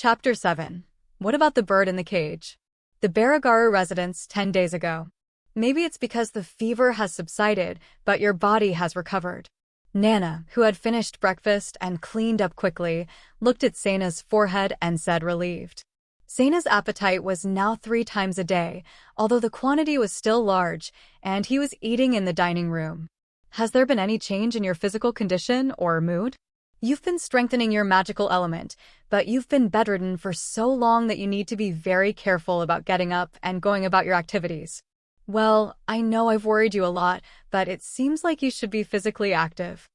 Chapter 7. What about the bird in the cage? The Baragaru residence 10 days ago. Maybe it's because the fever has subsided, but your body has recovered. Nana, who had finished breakfast and cleaned up quickly, looked at Sena's forehead and said relieved. Sena's appetite was now 3 times a day, although the quantity was still large, and he was eating in the dining room. Has there been any change in your physical condition or mood? You've been strengthening your magical element, but you've been bedridden for so long that you need to be very careful about getting up and going about your activities. Well, I know I've worried you a lot, but it seems like you should be physically active.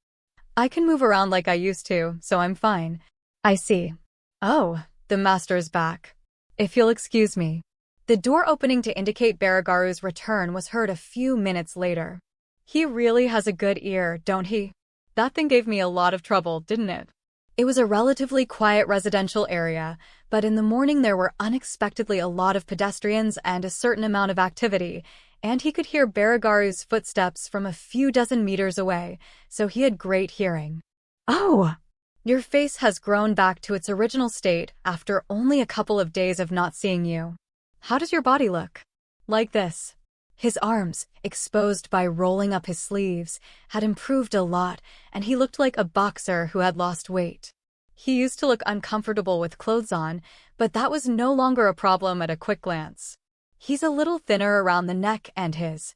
I can move around like I used to, so I'm fine. I see. Oh, the master's back. If you'll excuse me. The door opening to indicate Baragaru's return was heard a few minutes later. He really has a good ear, don't he? That thing gave me a lot of trouble, didn't it? It was a relatively quiet residential area, but in the morning there were unexpectedly a lot of pedestrians and a certain amount of activity, and he could hear Baragaru's footsteps from a few dozen meters away, so he had great hearing. Oh! Your face has grown back to its original state after only a couple of days of not seeing you. How does your body look? Like this. His arms, exposed by rolling up his sleeves, had improved a lot, and he looked like a boxer who had lost weight. He used to look uncomfortable with clothes on, but that was no longer a problem at a quick glance. He's a little thinner around the neck and his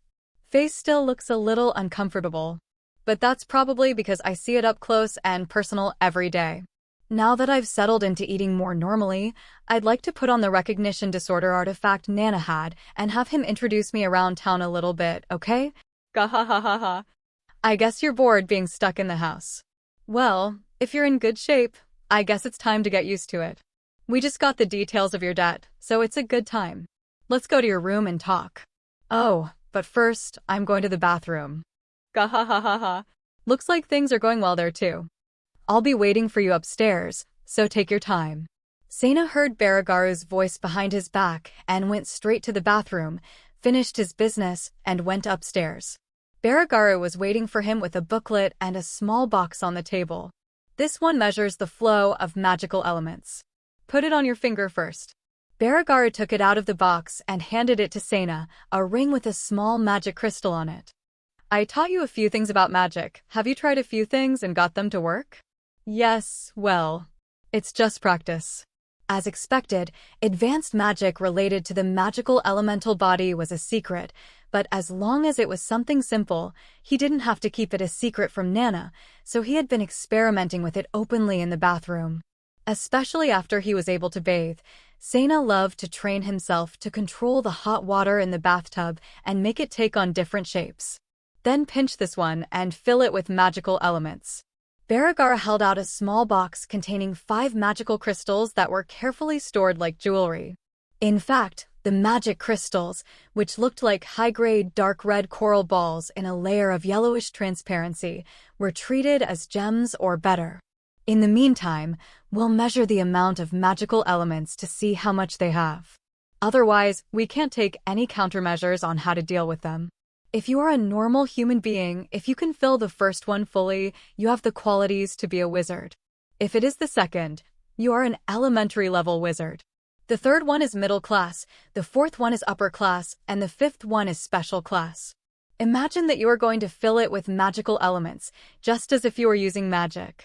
face still looks a little uncomfortable. But that's probably because I see it up close and personal every day. Now that I've settled into eating more normally, I'd like to put on the recognition disorder artifact Nana had and have him introduce me around town a little bit, okay? Gahahaha. I guess you're bored being stuck in the house. Well, if you're in good shape, I guess it's time to get used to it. We just got the details of your debt, so it's a good time. Let's go to your room and talk. Oh, but first, I'm going to the bathroom. Gahahaha. Looks like things are going well there too. I'll be waiting for you upstairs, so take your time. Sena heard Baragaru's voice behind his back and went straight to the bathroom, finished his business, and went upstairs. Baragaru was waiting for him with a booklet and a small box on the table. This one measures the flow of magical elements. Put it on your finger first. Baragaru took it out of the box and handed it to Sena, a ring with a small magic crystal on it. I taught you a few things about magic. Have you tried a few things and got them to work? Yes, well, it's just practice. As expected, advanced magic related to the magical elemental body was a secret, but as long as it was something simple, he didn't have to keep it a secret from Nana, so he had been experimenting with it openly in the bathroom. Especially after he was able to bathe, Sena loved to train himself to control the hot water in the bathtub and make it take on different shapes. Then pinch this one and fill it with magical elements. Baragaru held out a small box containing 5 magical crystals that were carefully stored like jewelry. In fact, the magic crystals, which looked like high-grade dark red coral balls in a layer of yellowish transparency, were treated as gems or better. In the meantime, we'll measure the amount of magical elements to see how much they have. Otherwise, we can't take any countermeasures on how to deal with them. If you are a normal human being, if you can fill the first one fully, you have the qualities to be a wizard. If it is the second, you are an elementary level wizard. The third one is middle class, the fourth one is upper class, and the 5th one is special class. Imagine that you are going to fill it with magical elements, just as if you were using magic.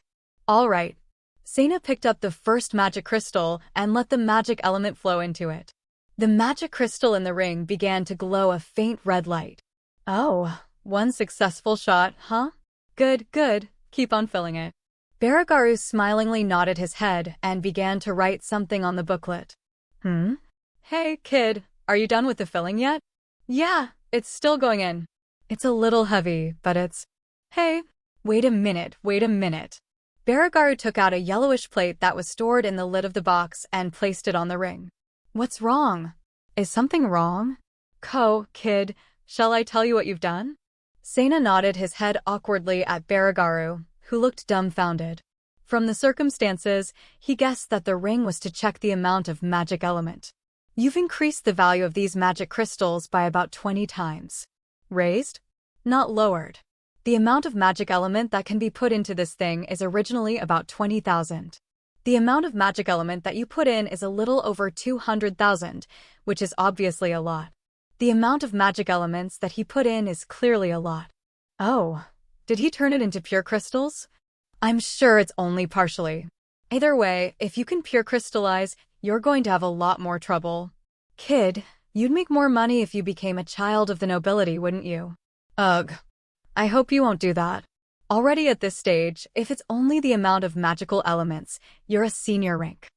All right. Sena picked up the first magic crystal and let the magic element flow into it. The magic crystal in the ring began to glow a faint red light. Oh, one successful shot, huh? Good, good. Keep on filling it. Baragaru smilingly nodded his head and began to write something on the booklet. Hey, kid, are you done with the filling yet? Yeah, it's still going in. It's a little heavy, but it's... Hey, wait a minute. Baragaru took out a yellowish plate that was stored in the lid of the box and placed it on the ring. What's wrong? Is something wrong? Kid, shall I tell you what you've done? Sena nodded his head awkwardly at Baragaru, who looked dumbfounded. From the circumstances, he guessed that the ring was to check the amount of magic element. You've increased the value of these magic crystals by about 20 times. Raised? Not lowered. The amount of magic element that can be put into this thing is originally about 20,000. The amount of magic element that you put in is a little over 200,000, which is obviously a lot. The amount of magic elements that he put in is clearly a lot. Oh, did he turn it into pure crystals? I'm sure it's only partially. Either way, if you can pure crystallize, you're going to have a lot more trouble. Kid, you'd make more money if you became a child of the nobility, wouldn't you? Ugh. I hope you won't do that. Already at this stage, if it's only the amount of magical elements, you're a senior rank.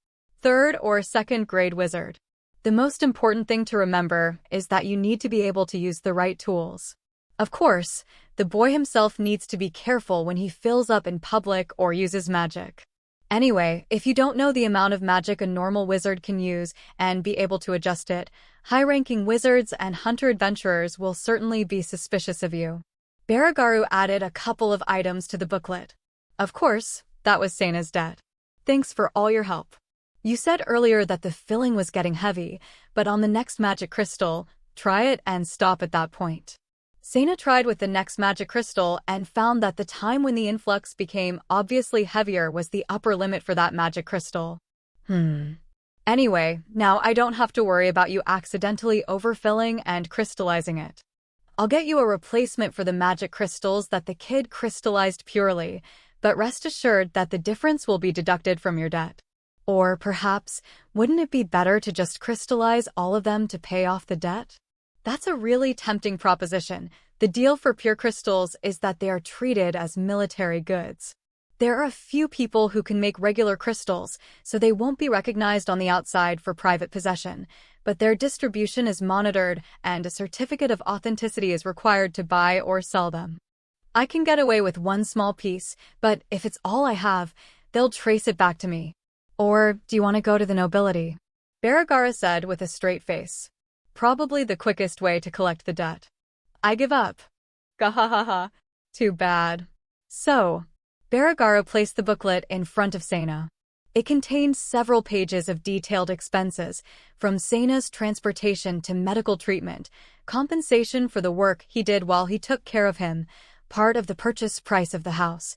Third or second grade wizard. The most important thing to remember is that you need to be able to use the right tools. Of course, the boy himself needs to be careful when he fills up in public or uses magic. Anyway, if you don't know the amount of magic a normal wizard can use and be able to adjust it, high-ranking wizards and hunter-adventurers will certainly be suspicious of you. Baragaru added a couple of items to the booklet. Of course, that was Seina's debt. Thanks for all your help. You said earlier that the filling was getting heavy, but on the next magic crystal, try it and stop at that point. Seina tried with the next magic crystal and found that the time when the influx became obviously heavier was the upper limit for that magic crystal. Anyway, now I don't have to worry about you accidentally overfilling and crystallizing it. I'll get you a replacement for the magic crystals that the kid crystallized purely, but rest assured that the difference will be deducted from your debt. Or perhaps, wouldn't it be better to just crystallize all of them to pay off the debt? That's a really tempting proposition. The deal for pure crystals is that they are treated as military goods. There are a few people who can make regular crystals, so they won't be recognized on the outside for private possession, but their distribution is monitored and a certificate of authenticity is required to buy or sell them. I can get away with one small piece, but if it's all I have, they'll trace it back to me. Or, do you want to go to the nobility? Baragara said with a straight face. Probably the quickest way to collect the debt. I give up. Gahahaha. Too bad. So, Baragara placed the booklet in front of Seina. It contained several pages of detailed expenses, from Seina's transportation to medical treatment, compensation for the work he did while he took care of him, part of the purchase price of the house,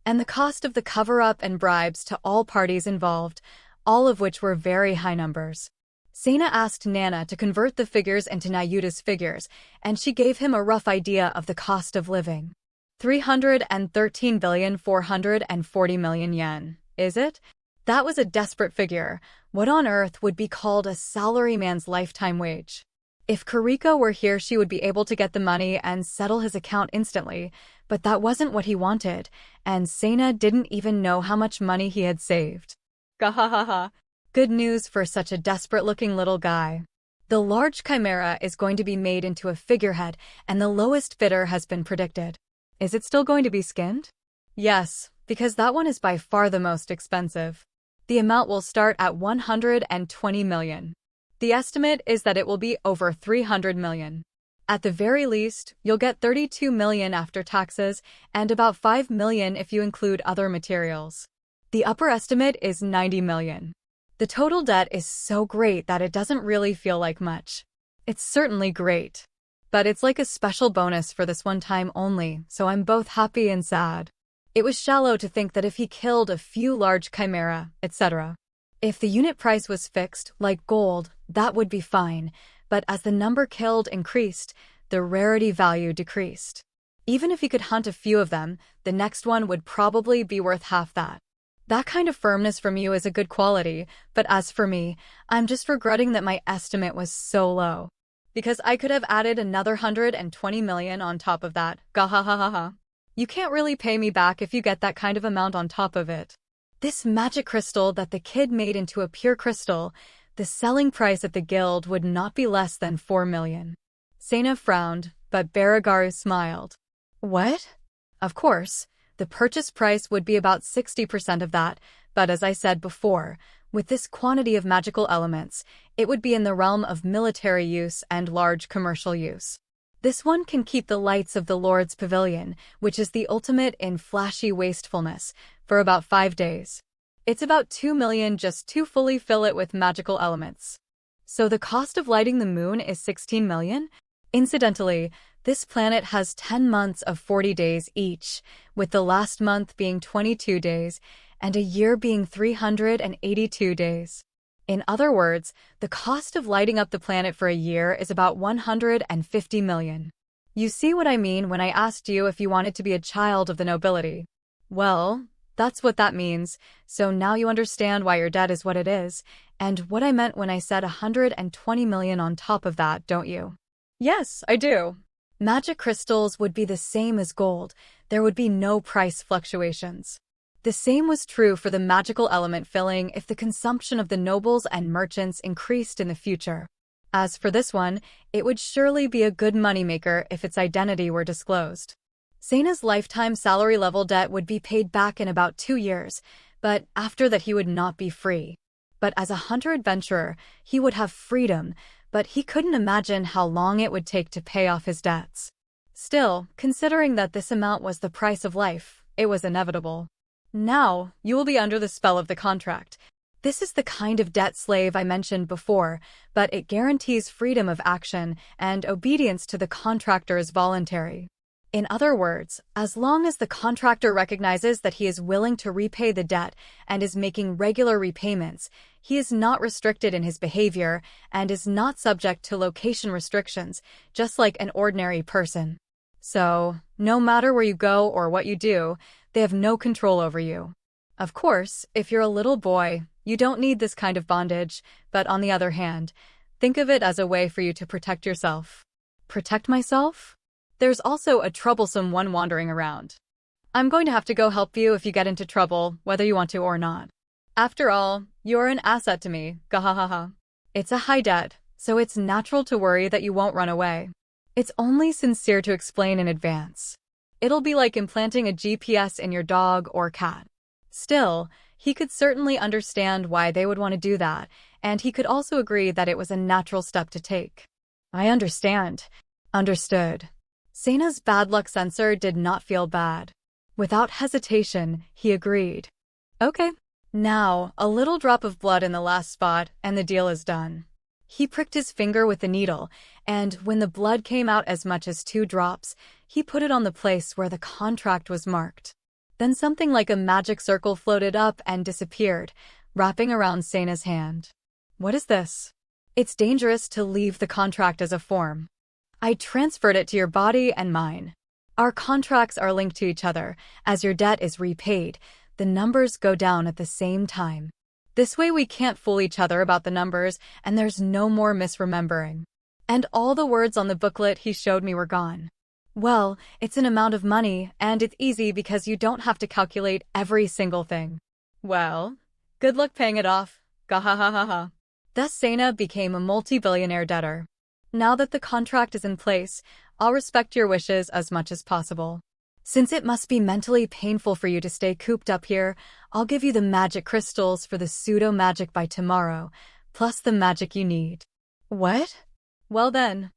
and the cost of the cover-up and bribes to all parties involved, all of which were very high numbers. Seina asked Nana to convert the figures into Nayuta's figures, and she gave him a rough idea of the cost of living. 313,440,000,000 yen, is it? That was a desperate figure. What on earth would be called a salaryman's lifetime wage? If Kariko were here, she would be able to get the money and settle his account instantly, but that wasn't what he wanted, and Seina didn't even know how much money he had saved. Gahahaha. Good news for such a desperate-looking little guy. The large chimera is going to be made into a figurehead, and the lowest bidder has been predicted. Is it still going to be skinned? Yes, because that one is by far the most expensive. The amount will start at 120 million. The estimate is that it will be over 300 million. At the very least, you'll get 32 million after taxes and about 5 million if you include other materials. The upper estimate is 90 million. The total debt is so great that it doesn't really feel like much. It's certainly great. But it's like a special bonus for this one time only, so I'm both happy and sad. It was shallow to think that if he killed a few large chimera, etc. If the unit price was fixed, like gold, that would be fine, but as the number killed increased, the rarity value decreased. Even if he could hunt a few of them, the next one would probably be worth half that. That kind of firmness from you is a good quality, but as for me, I'm just regretting that my estimate was so low. Because I could have added another 120 million on top of that. Gahahaha. You can't really pay me back if you get that kind of amount on top of it. This magic crystal that the kid made into a pure crystal, the selling price at the guild would not be less than 4 million. Seina frowned, but Baragaru smiled. What? Of course, the purchase price would be about 60% of that, but as I said before, with this quantity of magical elements, it would be in the realm of military use and large commercial use. This one can keep the lights of the Lord's Pavilion, which is the ultimate in flashy wastefulness, for about 5 days. It's about 2 million just to fully fill it with magical elements. So the cost of lighting the moon is 16 million? Incidentally, this planet has 10 months of 40 days each, with the last month being 22 days, and a year being 382 days. In other words, the cost of lighting up the planet for a year is about 150 million. You see what I mean when I asked you if you wanted to be a child of the nobility? Well, that's what that means, so now you understand why your debt is what it is, and what I meant when I said 120 million on top of that, don't you? Yes, I do. Magic crystals would be the same as gold. There would be no price fluctuations. The same was true for the magical element filling if the consumption of the nobles and merchants increased in the future. As for this one, it would surely be a good moneymaker if its identity were disclosed. Seina's lifetime salary level debt would be paid back in about 2 years, but after that he would not be free. But as a hunter-adventurer, he would have freedom, but he couldn't imagine how long it would take to pay off his debts. Still, considering that this amount was the price of life, it was inevitable. Now, you will be under the spell of the contract. This is the kind of debt slave I mentioned before, but it guarantees freedom of action and obedience to the contractor is voluntary. In other words, as long as the contractor recognizes that he is willing to repay the debt and is making regular repayments, he is not restricted in his behavior and is not subject to location restrictions, just like an ordinary person. So, no matter where you go or what you do, they have no control over you. Of course, if you're a little boy, you don't need this kind of bondage, but on the other hand, think of it as a way for you to protect yourself. Protect myself? There's also a troublesome one wandering around. I'm going to have to go help you if you get into trouble, whether you want to or not. After all, you're an asset to me, gahahaha. It's a high debt, so it's natural to worry that you won't run away. It's only sincere to explain in advance. It'll be like implanting a GPS in your dog or cat. Still, he could certainly understand why they would want to do that, and he could also agree that it was a natural step to take. I understand. Understood. Seina's bad luck sensor did not feel bad. Without hesitation, he agreed. Okay. Now, a little drop of blood in the last spot, and the deal is done. He pricked his finger with the needle, and when the blood came out as much as 2 drops, he put it on the place where the contract was marked. Then something like a magic circle floated up and disappeared, wrapping around Seina's hand. What is this? It's dangerous to leave the contract as a form. I transferred it to your body and mine. Our contracts are linked to each other. As your debt is repaid, the numbers go down at the same time. This way we can't fool each other about the numbers, and there's no more misremembering. And all the words on the booklet he showed me were gone. Well, it's an amount of money, and it's easy because you don't have to calculate every single thing. Well, good luck paying it off. Gahahaha. Thus Seina became a multi-billionaire debtor. Now that the contract is in place, I'll respect your wishes as much as possible. Since it must be mentally painful for you to stay cooped up here, I'll give you the magic crystals for the pseudo-magic by tomorrow, plus the magic you need. What? Well then,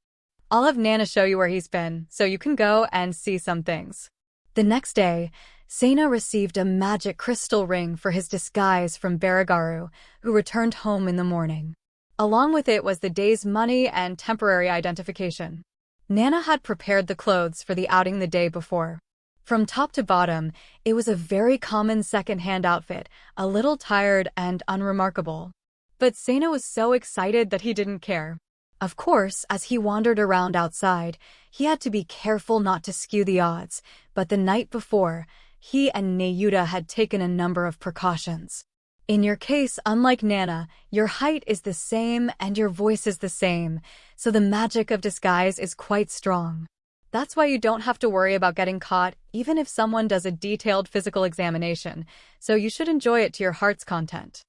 I'll have Nana show you where he's been, so you can go and see some things. The next day, Seina received a magic crystal ring for his disguise from Baragaru, who returned home in the morning. Along with it was the day's money and temporary identification. Nana had prepared the clothes for the outing the day before. From top to bottom, it was a very common second-hand outfit, a little tired and unremarkable. But Seina was so excited that he didn't care. Of course, as he wandered around outside, he had to be careful not to skew the odds, but the night before, he and Nayuta had taken a number of precautions. In your case, unlike Nana, your height is the same and your voice is the same, so the magic of disguise is quite strong. That's why you don't have to worry about getting caught, even if someone does a detailed physical examination, so you should enjoy it to your heart's content.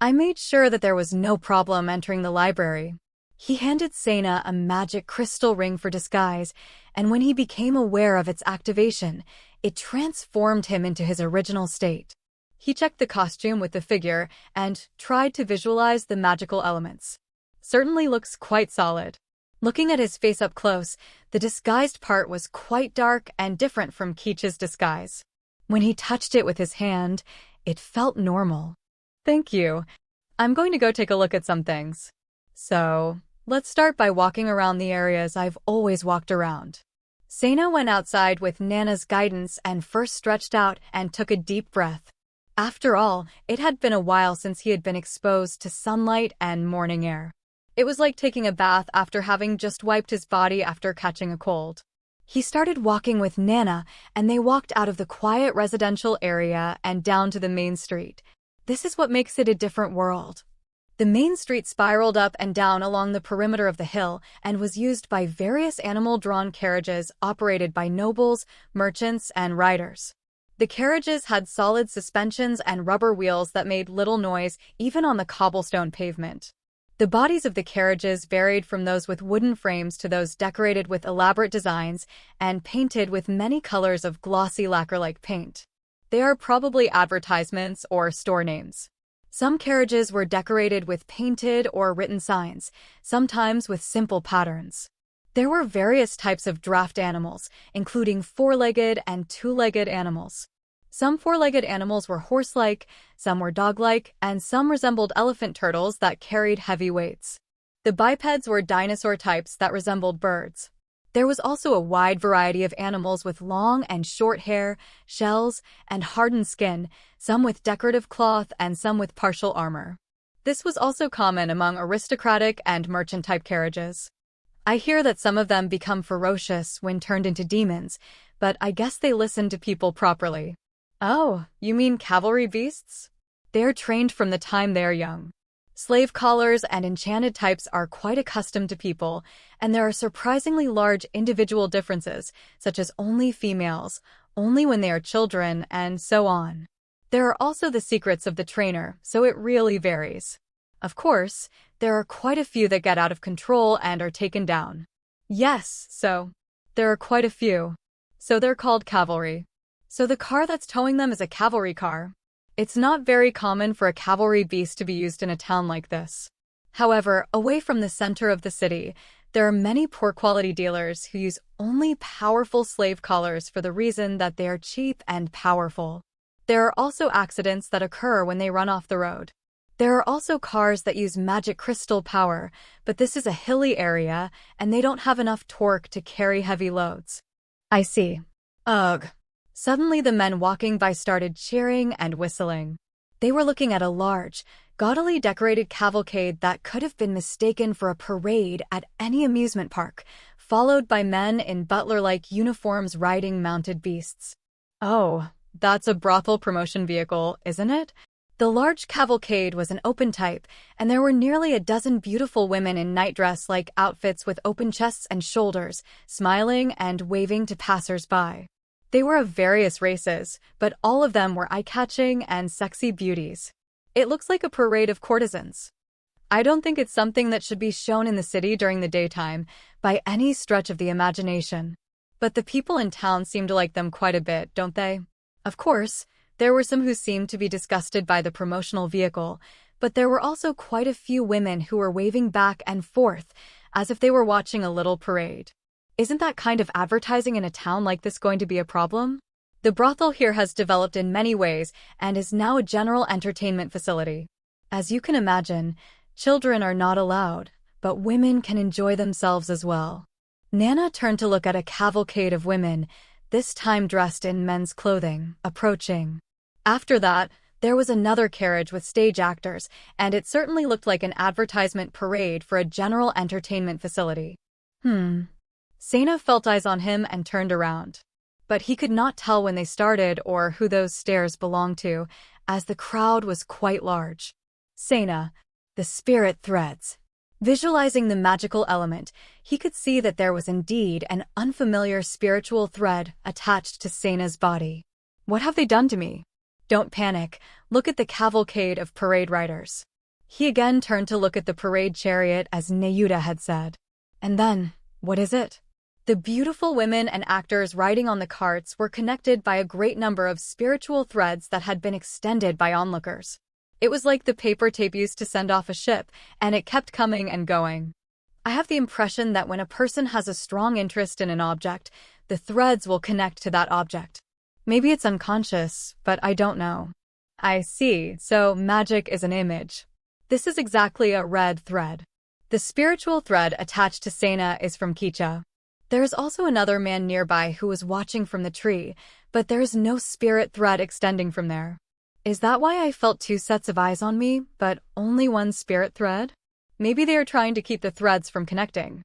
I made sure that there was no problem entering the library. He handed Seina a magic crystal ring for disguise, and when he became aware of its activation, it transformed him into his original state. He checked the costume with the figure and tried to visualize the magical elements. Certainly looks quite solid. Looking at his face up close, the disguised part was quite dark and different from Keech's disguise. When he touched it with his hand, it felt normal. Thank you. I'm going to go take a look at some things. So, let's start by walking around the areas I've always walked around. Seina went outside with Nana's guidance and first stretched out and took a deep breath. After all, it had been a while since he had been exposed to sunlight and morning air. It was like taking a bath after having just wiped his body after catching a cold. He started walking with Nana, and they walked out of the quiet residential area and down to the main street. This is what makes it a different world. The main street spiraled up and down along the perimeter of the hill and was used by various animal-drawn carriages operated by nobles, merchants, and riders. The carriages had solid suspensions and rubber wheels that made little noise even on the cobblestone pavement. The bodies of the carriages varied from those with wooden frames to those decorated with elaborate designs and painted with many colors of glossy lacquer-like paint. They are probably advertisements or store names. Some carriages were decorated with painted or written signs, sometimes with simple patterns. There were various types of draft animals, including four-legged and two-legged animals. Some four-legged animals were horse-like, some were dog-like, and some resembled elephant turtles that carried heavy weights. The bipeds were dinosaur types that resembled birds. There was also a wide variety of animals with long and short hair, shells, and hardened skin, some with decorative cloth and some with partial armor. This was also common among aristocratic and merchant-type carriages. I hear that some of them become ferocious when turned into demons, but I guess they listen to people properly. Oh, you mean cavalry beasts? They are trained from the time they are young. Slave collars and enchanted types are quite accustomed to people, and there are surprisingly large individual differences, such as only females, only when they are children, and so on. There are also the secrets of the trainer, so it really varies. Of course, there are quite a few that get out of control and are taken down. Yes, so there are quite a few. So they're called cavalry. So the car that's towing them is a cavalry car. It's not very common for a cavalry beast to be used in a town like this. However, away from the center of the city, there are many poor-quality dealers who use only powerful slave collars for the reason that they are cheap and powerful. There are also accidents that occur when they run off the road. There are also cars that use magic crystal power, but this is a hilly area, and they don't have enough torque to carry heavy loads. I see. Ugh. Suddenly the men walking by started cheering and whistling. They were looking at a large, gaudily decorated cavalcade that could have been mistaken for a parade at any amusement park, followed by men in butler-like uniforms riding mounted beasts. Oh, that's a brothel promotion vehicle, isn't it? The large cavalcade was an open type, and there were nearly a dozen beautiful women in nightdress-like outfits with open chests and shoulders, smiling and waving to passers-by. They were of various races, but all of them were eye-catching and sexy beauties. It looks like a parade of courtesans. I don't think it's something that should be shown in the city during the daytime, by any stretch of the imagination. But the people in town seem to like them quite a bit, don't they? Of course, there were some who seemed to be disgusted by the promotional vehicle, but there were also quite a few women who were waving back and forth, as if they were watching a little parade. Isn't that kind of advertising in a town like this going to be a problem? The brothel here has developed in many ways and is now a general entertainment facility. As you can imagine, children are not allowed, but women can enjoy themselves as well. Nana turned to look at a cavalcade of women, this time dressed in men's clothing, approaching. After that, there was another carriage with stage actors, and it certainly looked like an advertisement parade for a general entertainment facility. Sena felt eyes on him and turned around. But he could not tell when they started or who those stairs belonged to, as the crowd was quite large. Sena, the spirit threads. Visualizing the magical element, he could see that there was indeed an unfamiliar spiritual thread attached to Sena's body. What have they done to me? Don't panic, look at the cavalcade of parade riders. He again turned to look at the parade chariot as Nayuta had said. And then, what is it? The beautiful women and actors riding on the carts were connected by a great number of spiritual threads that had been extended by onlookers. It was like the paper tape used to send off a ship, and it kept coming and going. I have the impression that when a person has a strong interest in an object, the threads will connect to that object. Maybe it's unconscious, but I don't know. I see, so magic is an image. This is exactly a red thread. The spiritual thread attached to Sena is from Kicha. There is also another man nearby who was watching from the tree, but there is no spirit thread extending from there. Is that why I felt two sets of eyes on me, but only one spirit thread? Maybe they are trying to keep the threads from connecting.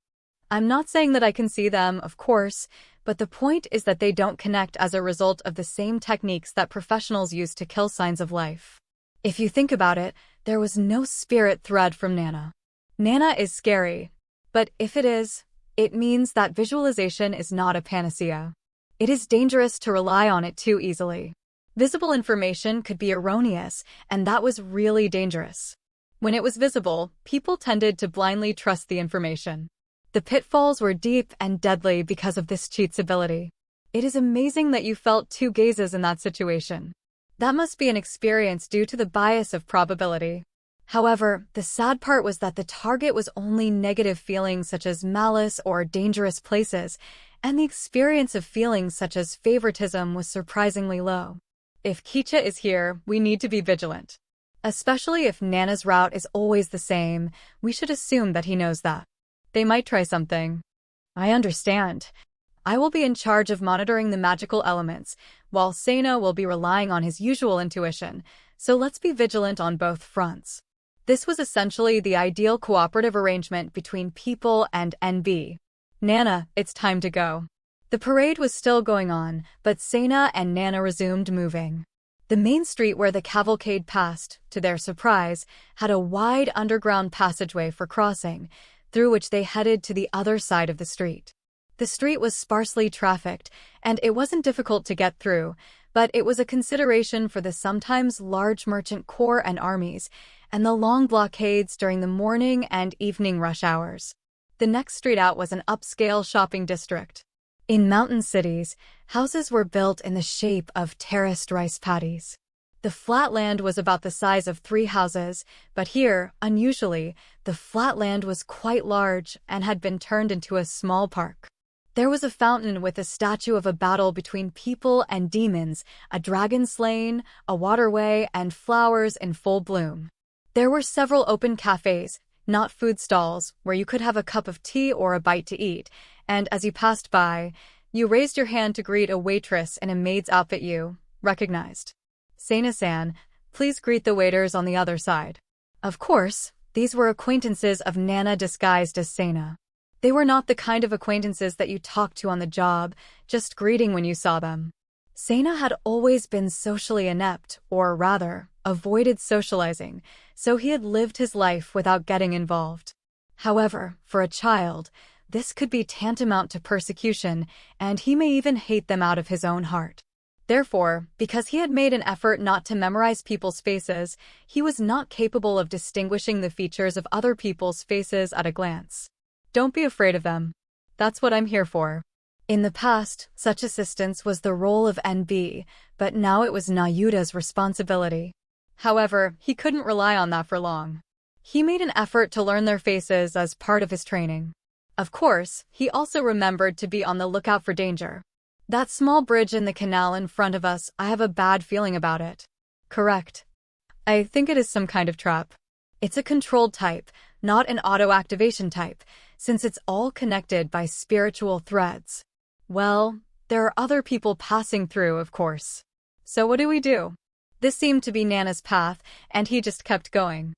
I'm not saying that I can see them, of course, but the point is that they don't connect as a result of the same techniques that professionals use to kill signs of life. If you think about it, there was no spirit thread from Nana. Nana is scary, but if it is, it means that visualization is not a panacea. It is dangerous to rely on it too easily. Visible information could be erroneous, and that was really dangerous. When it was visible, people tended to blindly trust the information. The pitfalls were deep and deadly because of this cheat's ability. It is amazing that you felt two gazes in that situation. That must be an experience due to the bias of probability. However, the sad part was that the target was only negative feelings such as malice or dangerous places, and the experience of feelings such as favoritism was surprisingly low. If Kicha is here, we need to be vigilant. Especially if Nana's route is always the same, we should assume that he knows that. They might try something. I understand. I will be in charge of monitoring the magical elements, while Sena will be relying on his usual intuition, so let's be vigilant on both fronts. This was essentially the ideal cooperative arrangement between people and NB. Nana, it's time to go. The parade was still going on, but Sena and Nana resumed moving. The main street where the cavalcade passed, to their surprise, had a wide underground passageway for crossing, through which they headed to the other side of the street. The street was sparsely trafficked, and it wasn't difficult to get through, but it was a consideration for the sometimes large merchant corps and armies, and the long blockades during the morning and evening rush hours. The next street out was an upscale shopping district. In mountain cities, houses were built in the shape of terraced rice paddies. The flat land was about the size of 3 houses, but here, unusually, the flat land was quite large and had been turned into a small park. There was a fountain with a statue of a battle between people and demons, a dragon slain, a waterway, and flowers in full bloom. There were several open cafes, not food stalls, where you could have a cup of tea or a bite to eat, and as you passed by, you raised your hand to greet a waitress in a maid's outfit you recognized. Sena-san, please greet the waiters on the other side. Of course, these were acquaintances of Nana disguised as Sena. They were not the kind of acquaintances that you talked to on the job, just greeting when you saw them. Sena had always been socially inept, or rather, avoided socializing, so he had lived his life without getting involved. However, for a child, this could be tantamount to persecution, and he may even hate them out of his own heart. Therefore, because he had made an effort not to memorize people's faces, he was not capable of distinguishing the features of other people's faces at a glance. Don't be afraid of them. That's what I'm here for. In the past, such assistance was the role of NB, but now it was Nayuta's responsibility. However, he couldn't rely on that for long. He made an effort to learn their faces as part of his training. Of course, he also remembered to be on the lookout for danger. That small bridge in the canal in front of us, I have a bad feeling about it. Correct. I think it is some kind of trap. It's a controlled type, not an auto-activation type, since it's all connected by spiritual threads. Well, there are other people passing through, of course. So what do we do? This seemed to be Nana's path, and he just kept going.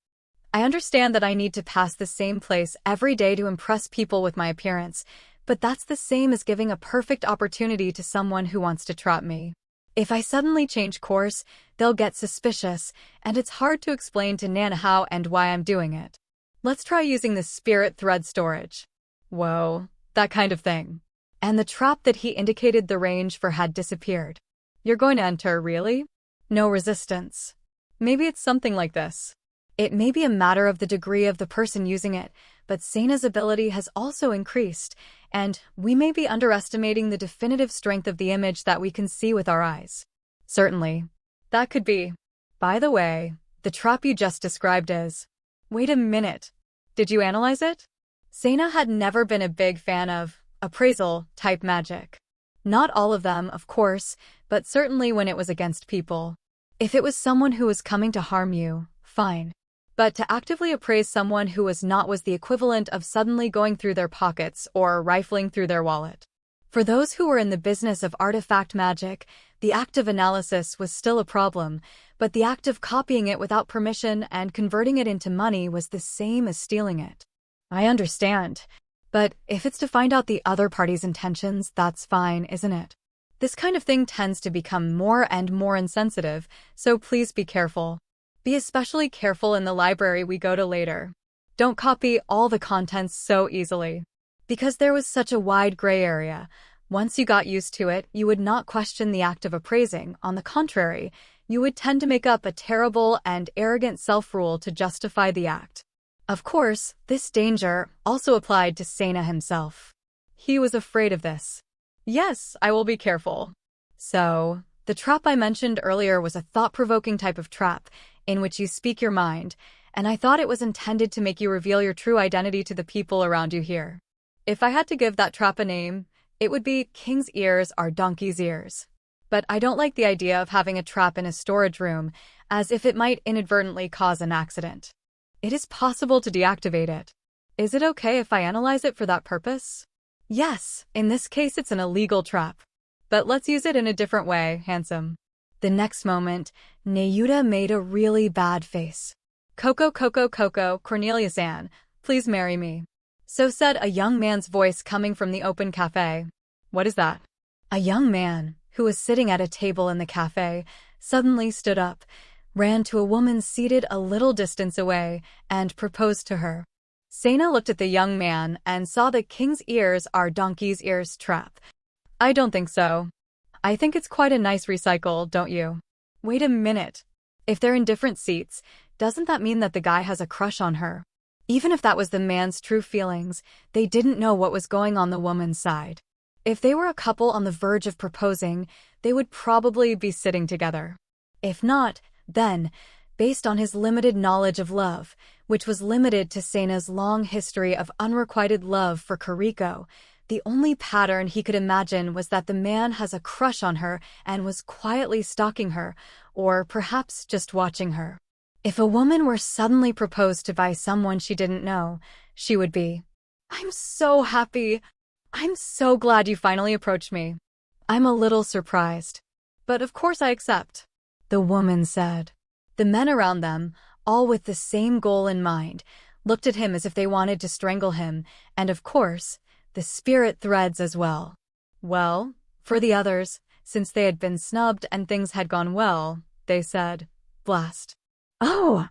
I understand that I need to pass the same place every day to impress people with my appearance, but that's the same as giving a perfect opportunity to someone who wants to trap me. If I suddenly change course, they'll get suspicious, and it's hard to explain to Nana how and why I'm doing it. Let's try using the spirit thread storage. Whoa, that kind of thing. And the trap that he indicated the range for had disappeared. You're going to enter, really? No resistance. Maybe it's something like this. It may be a matter of the degree of the person using it, but Sena's ability has also increased, and we may be underestimating the definitive strength of the image that we can see with our eyes. Certainly. That could be. By the way, the trap you just described is... Wait a minute. Did you analyze it? Sena had never been a big fan of appraisal-type magic. Not all of them, of course, but certainly when it was against people. If it was someone who was coming to harm you, fine. But to actively appraise someone who was not was the equivalent of suddenly going through their pockets or rifling through their wallet. For those who were in the business of artifact magic, the act of analysis was still a problem, but the act of copying it without permission and converting it into money was the same as stealing it. I understand. But if it's to find out the other party's intentions, that's fine, isn't it? This kind of thing tends to become more and more insensitive, so please be careful. Be especially careful in the library we go to later. Don't copy all the contents so easily. Because there was such a wide gray area, once you got used to it, you would not question the act of appraising. On the contrary, you would tend to make up a terrible and arrogant self-rule to justify the act. Of course, this danger also applied to Sena himself. He was afraid of this. Yes, I will be careful. So, the trap I mentioned earlier was a thought-provoking type of trap in which you speak your mind, and I thought it was intended to make you reveal your true identity to the people around you here. If I had to give that trap a name, it would be King's Ears Are Donkey's Ears. But I don't like the idea of having a trap in a storage room, as if it might inadvertently cause an accident. It is possible to deactivate it. Is it okay if I analyze it for that purpose? Yes, in this case it's an illegal trap. But let's use it in a different way, handsome. The next moment, Neyuta made a really bad face. Coco, Cornelius-Ann, please marry me. So said a young man's voice coming from the open cafe. What is that? A young man, who was sitting at a table in the cafe, suddenly stood up, ran to a woman seated a little distance away, and proposed to her. Sena looked at the young man and saw the King's Ears Are Donkey's Ears trap. I don't think so. I think it's quite a nice recycle, don't you? Wait a minute. If they're in different seats, doesn't that mean that the guy has a crush on her? Even if that was the man's true feelings, they didn't know what was going on the woman's side. If they were a couple on the verge of proposing, they would probably be sitting together. If not, then, based on his limited knowledge of love, which was limited to Sena's long history of unrequited love for Kariko, the only pattern he could imagine was that the man has a crush on her and was quietly stalking her, or perhaps just watching her. If a woman were suddenly proposed to by someone she didn't know, she would be, "I'm so happy. I'm so glad you finally approached me. I'm a little surprised. But of course I accept," the woman said. The men around them, all with the same goal in mind, looked at him as if they wanted to strangle him, and of course, the spirit threads as well. Well, for the others, since they had been snubbed and things had gone well, they said, "Blast. Oh,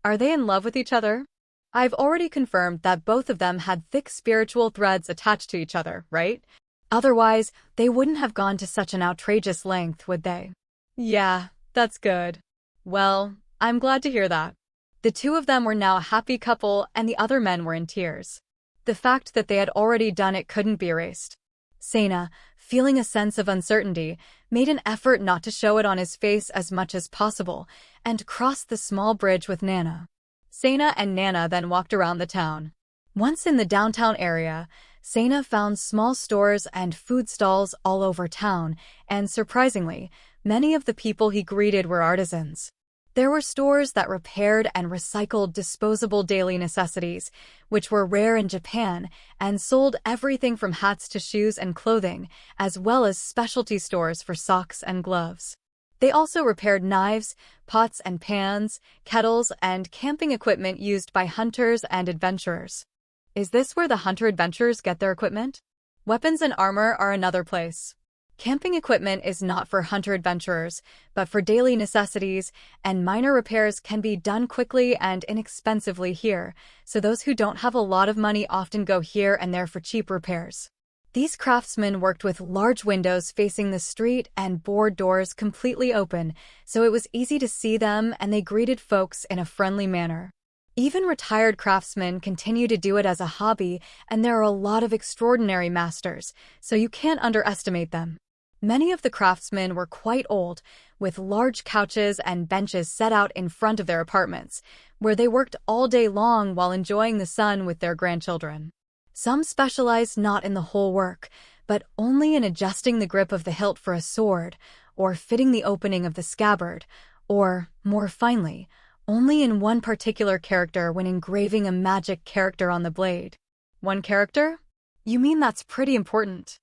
are they in love with each other?" I've already confirmed that both of them had thick spiritual threads attached to each other, right? Otherwise, they wouldn't have gone to such an outrageous length, would they? Yeah, that's good. Well, I'm glad to hear that. The two of them were now a happy couple and the other men were in tears. The fact that they had already done it couldn't be erased. Sena, feeling a sense of uncertainty, made an effort not to show it on his face as much as possible, and crossed the small bridge with Nana. Sena and Nana then walked around the town. Once in the downtown area, Sena found small stores and food stalls all over town, and surprisingly, many of the people he greeted were artisans. There were stores that repaired and recycled disposable daily necessities, which were rare in Japan, and sold everything from hats to shoes and clothing, as well as specialty stores for socks and gloves. They also repaired knives, pots and pans, kettles, and camping equipment used by hunters and adventurers. Is this where the hunter-adventurers get their equipment? Weapons and armor are another place. Camping equipment is not for hunter-adventurers, but for daily necessities, and minor repairs can be done quickly and inexpensively here, so those who don't have a lot of money often go here and there for cheap repairs. These craftsmen worked with large windows facing the street and board doors completely open, so it was easy to see them and they greeted folks in a friendly manner. Even retired craftsmen continue to do it as a hobby, and there are a lot of extraordinary masters, so you can't underestimate them. Many of the craftsmen were quite old, with large couches and benches set out in front of their apartments, where they worked all day long while enjoying the sun with their grandchildren. Some specialized not in the whole work, but only in adjusting the grip of the hilt for a sword, or fitting the opening of the scabbard, or, more finely, only in one particular character when engraving a magic character on the blade. One character? You mean that's pretty important?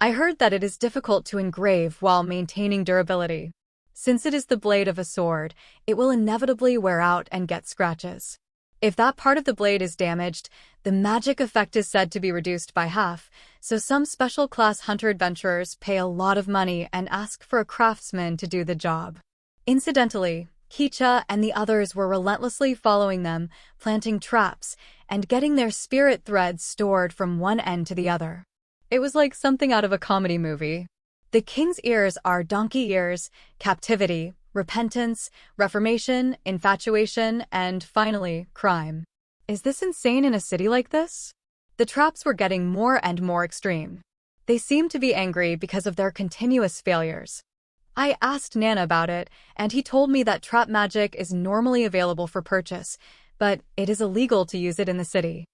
I heard that it is difficult to engrave while maintaining durability. Since it is the blade of a sword, it will inevitably wear out and get scratches. If that part of the blade is damaged, the magic effect is said to be reduced by half, so some special class hunter adventurers pay a lot of money and ask for a craftsman to do the job. Incidentally, Kicha and the others were relentlessly following them, planting traps, and getting their spirit threads stored from one end to the other. It was like something out of a comedy movie. The king's ears are donkey ears, captivity, repentance, reformation, infatuation, and finally, crime. Is this insane in a city like this? The traps were getting more and more extreme. They seemed to be angry because of their continuous failures. I asked Nana about it, and he told me that trap magic is normally available for purchase, but it is illegal to use it in the city.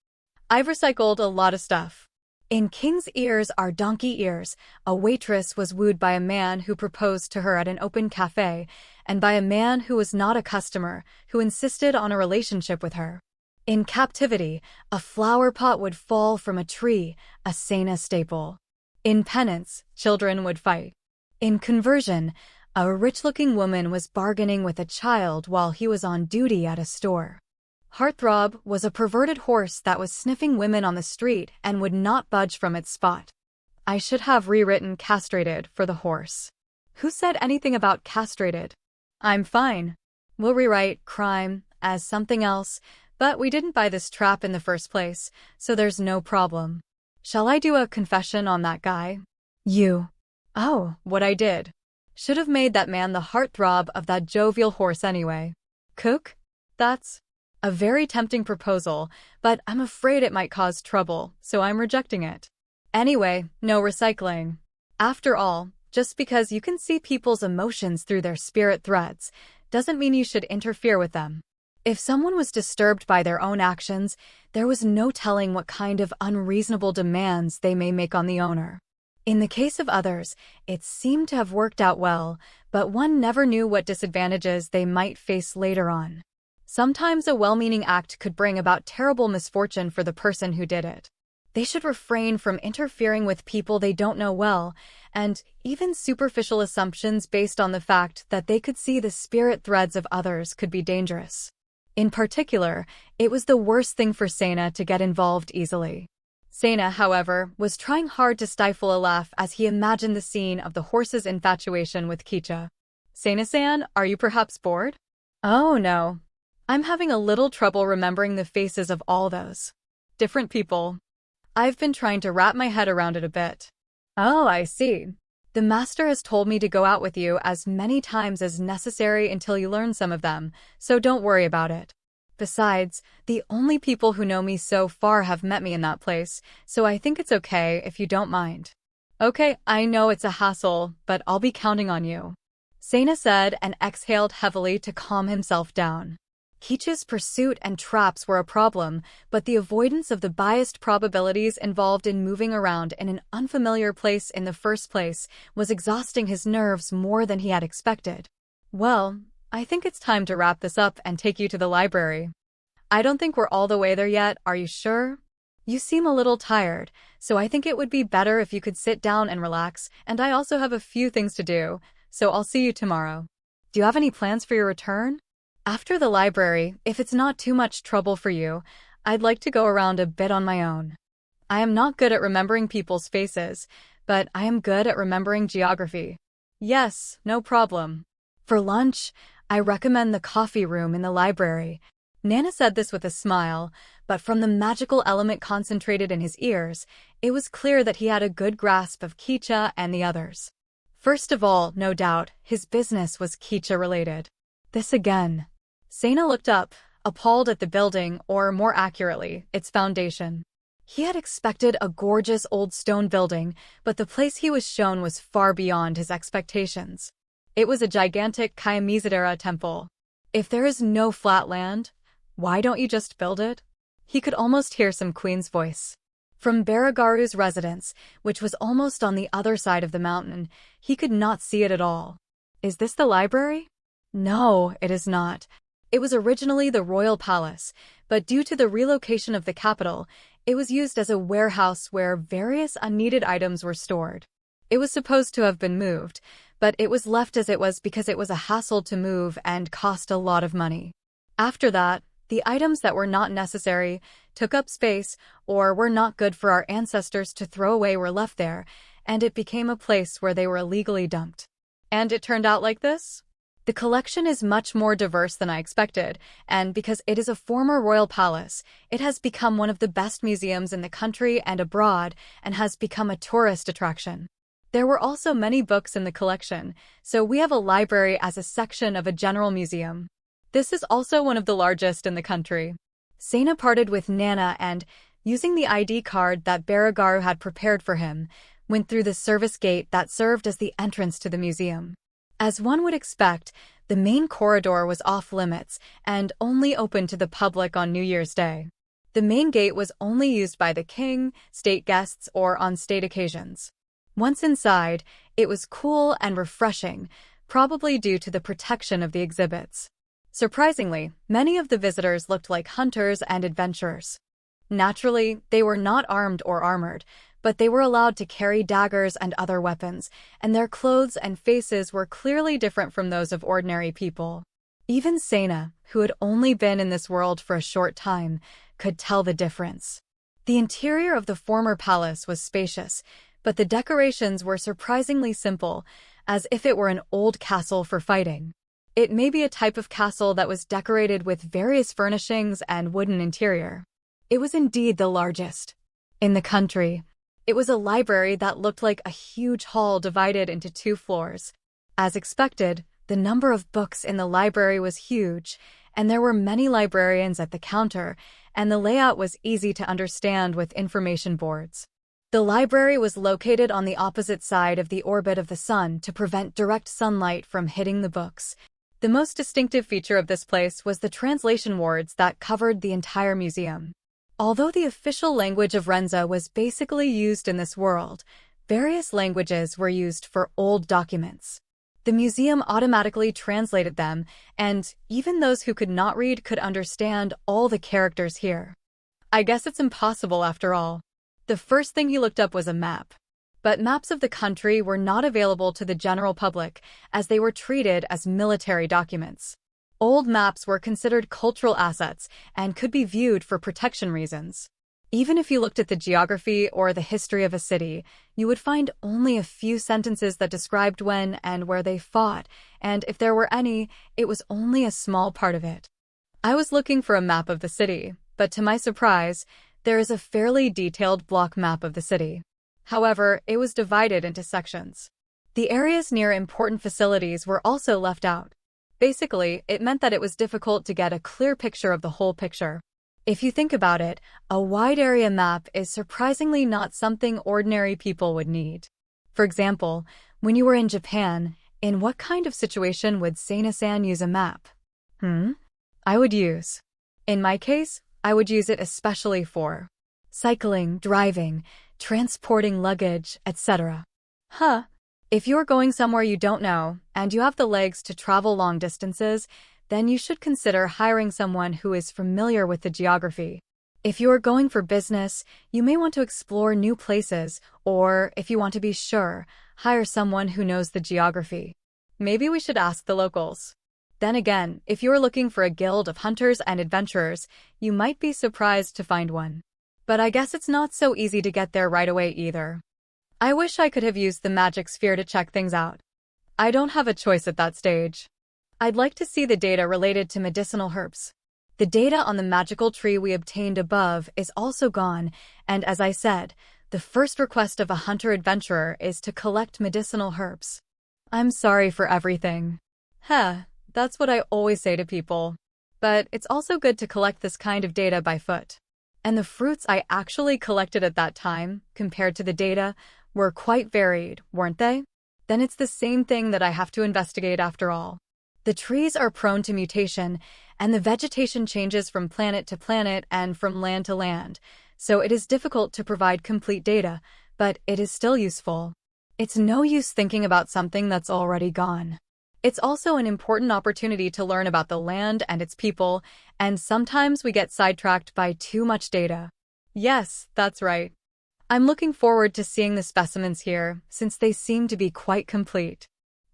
I've recycled a lot of stuff. In King's Ears Are Donkey Ears, a waitress was wooed by a man who proposed to her at an open cafe, and by a man who was not a customer, who insisted on a relationship with her. In Captivity, a flower pot would fall from a tree, a Sena staple. In Penance, children would fight. In Conversion, a rich-looking woman was bargaining with a child while he was on duty at a store. Heartthrob was a perverted horse that was sniffing women on the street and would not budge from its spot. I should have rewritten castrated for the horse. Who said anything about castrated? I'm fine. We'll rewrite crime as something else, but we didn't buy this trap in the first place, so there's no problem. Shall I do a confession on that guy? You. Oh, what I did. Should have made that man the heartthrob of that jovial horse anyway. Cook? That's a very tempting proposal, but I'm afraid it might cause trouble, so I'm rejecting it. Anyway, no recycling. After all, just because you can see people's emotions through their spirit threads, doesn't mean you should interfere with them. If someone was disturbed by their own actions, there was no telling what kind of unreasonable demands they may make on the owner. In the case of others, it seemed to have worked out well, but one never knew what disadvantages they might face later on. Sometimes a well-meaning act could bring about terrible misfortune for the person who did it. They should refrain from interfering with people they don't know well, and even superficial assumptions based on the fact that they could see the spirit threads of others could be dangerous. In particular, it was the worst thing for Sena to get involved easily. Sena, however, was trying hard to stifle a laugh as he imagined the scene of the horse's infatuation with Kicha. Sena-san, are you perhaps bored? Oh no. I'm having a little trouble remembering the faces of all those different people. I've been trying to wrap my head around it a bit. Oh, I see. The master has told me to go out with you as many times as necessary until you learn some of them, so don't worry about it. Besides, the only people who know me so far have met me in that place, so I think it's okay if you don't mind. Okay, I know it's a hassle, but I'll be counting on you. Sena said and exhaled heavily to calm himself down. Kicha's pursuit and traps were a problem, but the avoidance of the biased probabilities involved in moving around in an unfamiliar place in the first place was exhausting his nerves more than he had expected. Well, I think it's time to wrap this up and take you to the library. I don't think we're all the way there yet, are you sure? You seem a little tired, so I think it would be better if you could sit down and relax, and I also have a few things to do, so I'll see you tomorrow. Do you have any plans for your return? After the library, if it's not too much trouble for you, I'd like to go around a bit on my own. I am not good at remembering people's faces, but I am good at remembering geography. Yes, no problem. For lunch, I recommend the coffee room in the library. Nana said this with a smile, but from the magical element concentrated in his ears, it was clear that he had a good grasp of Kicha and the others. First of all, no doubt, his business was Kicha-related. This again. Sena looked up, appalled at the building, or more accurately, its foundation. He had expected a gorgeous old stone building, but the place he was shown was far beyond his expectations. It was a gigantic Kayamizadera temple. If there is no flat land, why don't you just build it? He could almost hear some queen's voice. From Baragaru's residence, which was almost on the other side of the mountain, he could not see it at all. Is this the library? No, it is not. It was originally the royal palace, but due to the relocation of the capital, it was used as a warehouse where various unneeded items were stored. It was supposed to have been moved, but it was left as it was because it was a hassle to move and cost a lot of money. After that, the items that were not necessary, took up space, or were not good for our ancestors to throw away were left there, and it became a place where they were illegally dumped. And it turned out like this? The collection is much more diverse than I expected, and because it is a former royal palace, it has become one of the best museums in the country and abroad, and has become a tourist attraction. There were also many books in the collection, so we have a library as a section of a general museum. This is also one of the largest in the country. Sena parted with Nana and, using the ID card that Baragaru had prepared for him, went through the service gate that served as the entrance to the museum. As one would expect, the main corridor was off-limits and only open to the public on New Year's Day. The main gate was only used by the king, state guests, or on state occasions. Once inside, it was cool and refreshing, probably due to the protection of the exhibits. Surprisingly, many of the visitors looked like hunters and adventurers. Naturally, they were not armed or armored, but they were allowed to carry daggers and other weapons, and their clothes and faces were clearly different from those of ordinary people. Even Sena, who had only been in this world for a short time, could tell the difference. The interior of the former palace was spacious, but the decorations were surprisingly simple, as if it were an old castle for fighting. It may be a type of castle that was decorated with various furnishings and wooden interior. It was indeed the largest in the country. It was a library that looked like a huge hall divided into 2 floors. As expected, the number of books in the library was huge, and there were many librarians at the counter, and the layout was easy to understand with information boards. The library was located on the opposite side of the orbit of the sun to prevent direct sunlight from hitting the books. The most distinctive feature of this place was the translation wards that covered the entire museum. Although the official language of Renza was basically used in this world, various languages were used for old documents. The museum automatically translated them, and even those who could not read could understand all the characters here. I guess it's impossible after all. The first thing he looked up was a map. But maps of the country were not available to the general public, as they were treated as military documents. Old maps were considered cultural assets and could be viewed for protection reasons. Even if you looked at the geography or the history of a city, you would find only a few sentences that described when and where they fought, and if there were any, it was only a small part of it. I was looking for a map of the city, but to my surprise, there is a fairly detailed block map of the city. However, it was divided into sections. The areas near important facilities were also left out. Basically, it meant that it was difficult to get a clear picture of the whole picture. If you think about it, a wide area map is surprisingly not something ordinary people would need. For example, when you were in Japan, in what kind of situation would Sena-san use a map? I would use. In my case, I would use it especially for cycling, driving, transporting luggage, etc. If you're going somewhere you don't know, and you have the legs to travel long distances, then you should consider hiring someone who is familiar with the geography. If you are going for business, you may want to explore new places, or, if you want to be sure, hire someone who knows the geography. Maybe we should ask the locals. Then again, if you are looking for a guild of hunters and adventurers, you might be surprised to find one. But I guess it's not so easy to get there right away either. I wish I could have used the magic sphere to check things out. I don't have a choice at that stage. I'd like to see the data related to medicinal herbs. The data on the magical tree we obtained above is also gone, and as I said, the first request of a hunter-adventurer is to collect medicinal herbs. I'm sorry for everything. That's what I always say to people. But it's also good to collect this kind of data by foot. And the fruits I actually collected at that time, compared to the data, were quite varied, weren't they? Then it's the same thing that I have to investigate after all. The trees are prone to mutation, and the vegetation changes from planet to planet and from land to land, so it is difficult to provide complete data, but it is still useful. It's no use thinking about something that's already gone. It's also an important opportunity to learn about the land and its people, and sometimes we get sidetracked by too much data. Yes, that's right. I'm looking forward to seeing the specimens here, since they seem to be quite complete.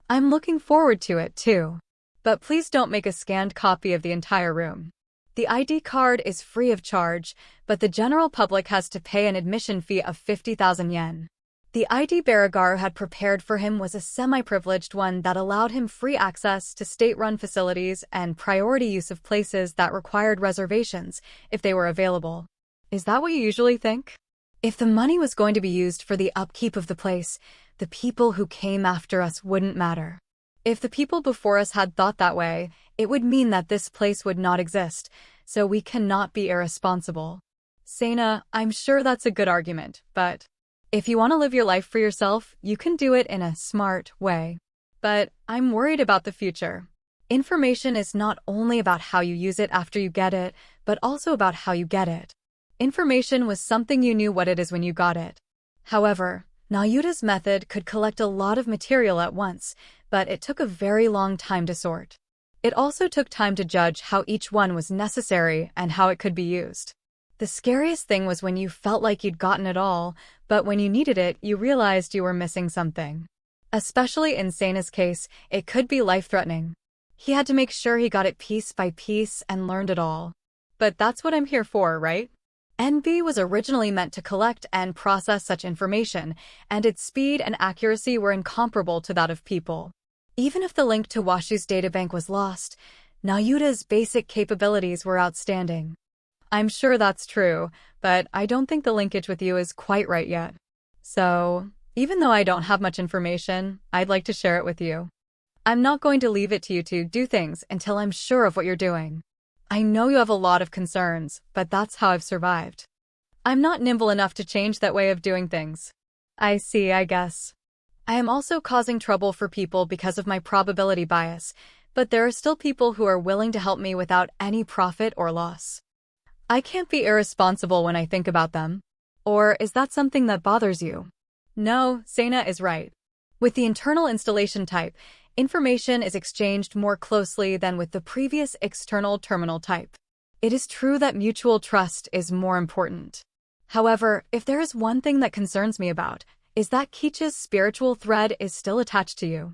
I'm looking forward to it, too. But please don't make a scanned copy of the entire room. The ID card is free of charge, but the general public has to pay an admission fee of 50,000 yen. The ID Baragaru had prepared for him was a semi-privileged one that allowed him free access to state-run facilities and priority use of places that required reservations if they were available. Is that what you usually think? If the money was going to be used for the upkeep of the place, the people who came after us wouldn't matter. If the people before us had thought that way, it would mean that this place would not exist, so we cannot be irresponsible. Sena, I'm sure that's a good argument, but if you want to live your life for yourself, you can do it in a smart way. But I'm worried about the future. Information is not only about how you use it after you get it, but also about how you get it. Information was something you knew what it is when you got it. However, Nayuta's method could collect a lot of material at once, but it took a very long time to sort. It also took time to judge how each one was necessary and how it could be used. The scariest thing was when you felt like you'd gotten it all, but when you needed it, you realized you were missing something. Especially in Sena's case, it could be life-threatening. He had to make sure he got it piece by piece and learned it all. But that's what I'm here for, right? NB was originally meant to collect and process such information, and its speed and accuracy were incomparable to that of people. Even if the link to Washu's databank was lost, Nayuta's basic capabilities were outstanding. I'm sure that's true, but I don't think the linkage with you is quite right yet. So, even though I don't have much information, I'd like to share it with you. I'm not going to leave it to you to do things until I'm sure of what you're doing. I know you have a lot of concerns, but that's how I've survived. I'm not nimble enough to change that way of doing things. I see, I guess. I am also causing trouble for people because of my probability bias, but there are still people who are willing to help me without any profit or loss. I can't be irresponsible when I think about them. Or is that something that bothers you? No, Sena is right. With the internal installation type, information is exchanged more closely than with the previous external terminal type. It is true that mutual trust is more important. However, if there is one thing that concerns me about, is that Kichi's spiritual thread is still attached to you.